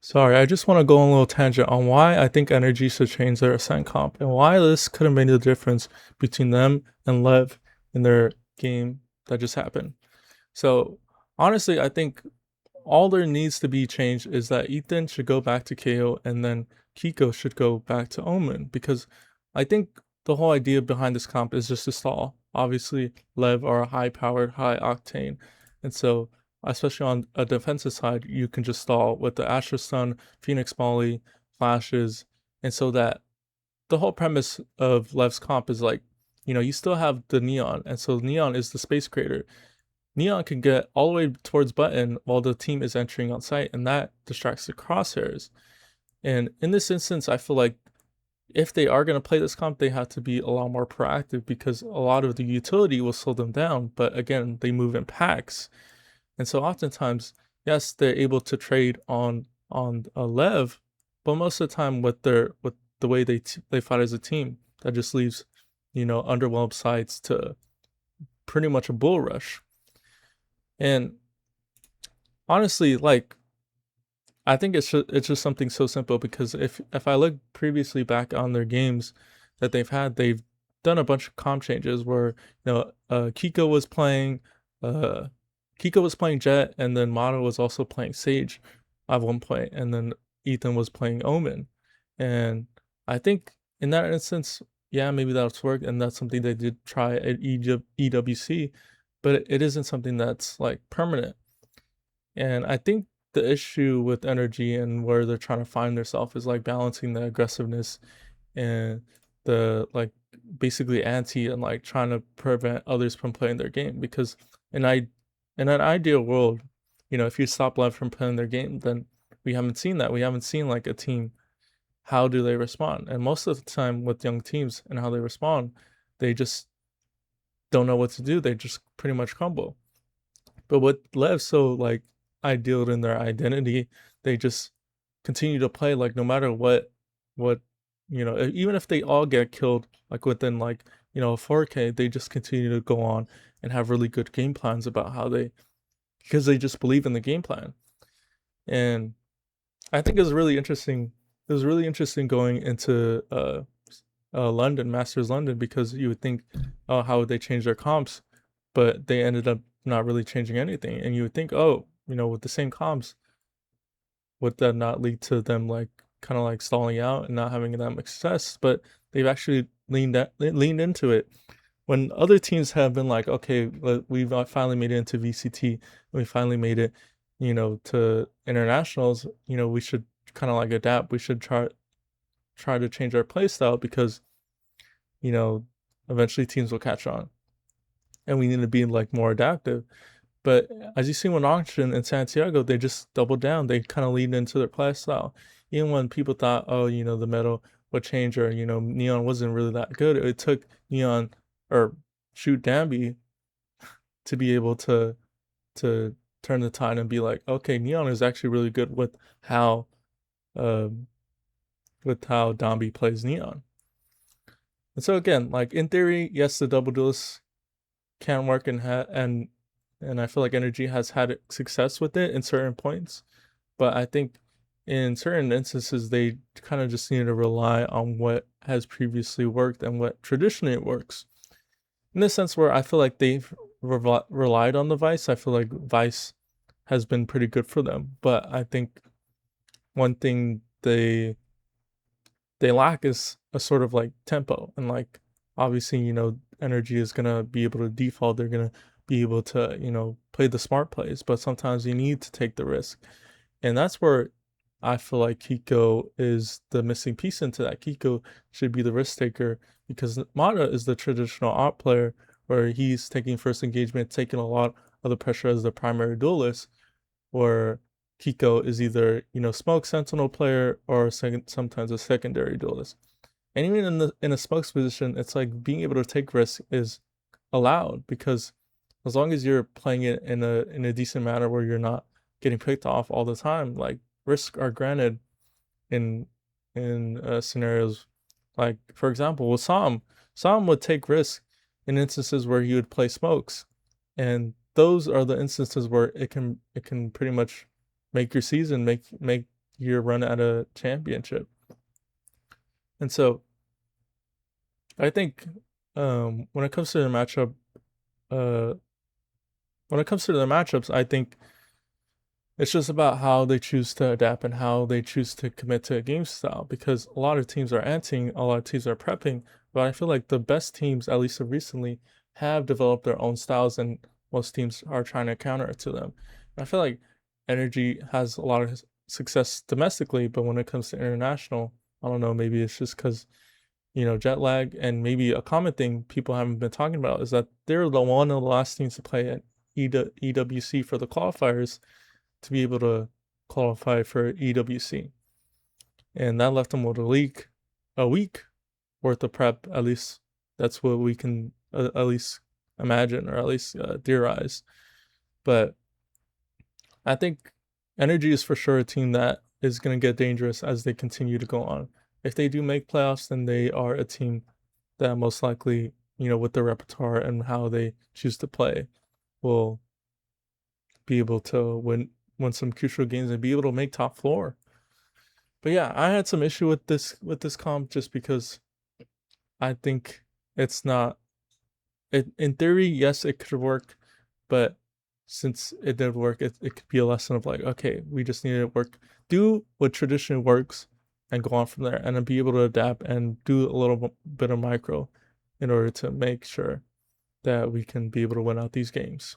Sorry, I just want to go on a little tangent on why I think NRG should change their Ascent comp and why this could have made the difference between them and Lev in their game that just happened. So, honestly, I think all there needs to be changed is that Ethan should go back to KO and then Kiko should go back to Omen because I think the whole idea behind this comp is just to stall. Obviously, Lev are high powered, high octane, and so especially on a defensive side, you can just stall with the Astra Stun, Phoenix Molly, flashes, and so that the whole premise of Lev's comp is like, you still have the Neon, and so Neon is the space creator. Neon can get all the way towards button while the team is entering on site, and that distracts the crosshairs. And in this instance, I feel like if they are going to play this comp, they have to be a lot more proactive because a lot of the utility will slow them down. But again, they move in packs, and so oftentimes, yes, they're able to trade on a Lev, but most of the time, with the way they fight as a team, that just leaves underwhelmed sides to pretty much a bull rush. And honestly, like I think it's just something so simple because if I look previously back on their games that they've done a bunch of comp changes where Kiko was playing uh Kiko was playing Jet and then Mono was also playing Sage at one point and then Ethan was playing Omen. And I think in that instance, yeah, maybe that's worked and that's something they did try at EWC, but it isn't something that's like permanent. And I think the issue with NRG and where they're trying to find themselves is like balancing the aggressiveness and the like basically anti and like trying to prevent others from playing their game because in an ideal world, if you stop Live from playing their game, then we haven't seen that. We haven't seen like a team, how do they respond? And most of the time with young teams and how they respond, they just don't know what to do. They just pretty much crumble. But with Lev so like ideal in their identity, they just continue to play like no matter what even if they all get killed like within like 4K, they just continue to go on and have really good game plans about how they because they just believe in the game plan. And I think it was really interesting. It was really interesting going into London, Masters London, because you would think, oh, how would they change their comps? But they ended up not really changing anything. And you would think, oh, with the same comps, would that not lead to them like kind of like stalling out and not having that much success? But they've actually leaned into it. When other teams have been like, okay, we've finally made it into VCT, we finally made it, to internationals, we should kind of like adapt. We should try to change our play style because you know eventually teams will catch on, and we need to be like more adaptive. But as you see with Auction and Santiago, they just doubled down. They kind of leaned into their play style. Even when people thought, oh, the metal would change or, Neon wasn't really that good, it took Neon or Shoot Danby to be able to turn the tide and be like, okay, Neon is actually really good um with how Danby plays Neon. And so again, like in theory, yes, the double duelist can work and I feel like NRG has had success with it in certain points, but I think in certain instances they kind of just need to rely on what has previously worked and what traditionally works. In the sense where I feel like they've relied on the Vice, I feel like Vice has been pretty good for them, but I think one thing they lack is a sort of like tempo and like obviously NRG is gonna be able to default, they're gonna be able to play the smart plays, but sometimes you need to take the risk, and that's where I feel like Kiko is the missing piece into that. Kiko should be the risk taker because Mata is the traditional op player where he's taking first engagement, taking a lot of the pressure as the primary duelist, where Kiko is either smoke sentinel player or sometimes a secondary duelist. And even in a smokes position, it's like being able to take risks is allowed because as long as you're playing it in a decent manner where you're not getting picked off all the time, like risks are granted in scenarios like, for example, with Sam would take risks in instances where he would play smokes, and those are the instances where it can pretty much make your season, make year run at a championship. And so I think when it comes to the matchup, uh, when it comes to the matchups, I think it's just about how they choose to adapt and how they choose to commit to a game style, because a lot of teams are anting, a lot of teams are prepping, but I feel like the best teams, at least recently, have developed their own styles, and most teams are trying to counter it to them. And I feel like NRG has a lot of success domestically, but when it comes to international, I don't know, maybe it's just because, jet lag, and maybe a common thing people haven't been talking about is that they're one of the last teams to play at EWC for the qualifiers to be able to qualify for EWC. And that left them with a week worth of prep. At least that's what we can at least imagine, or at least theorize. But I think NRG is for sure a team that is going to get dangerous as they continue to go on. If they do make playoffs, then they are a team that most likely, with their repertoire and how they choose to play, will be able to win some crucial games and be able to make top four. But yeah, I had some issue with this comp just because I think it's not. In theory, yes, it could work, but since it did work, it could be a lesson of like, okay, we just need to work, do what traditionally works, and go on from there, and then be able to adapt and do a little bit of micro in order to make sure that we can be able to win out these games.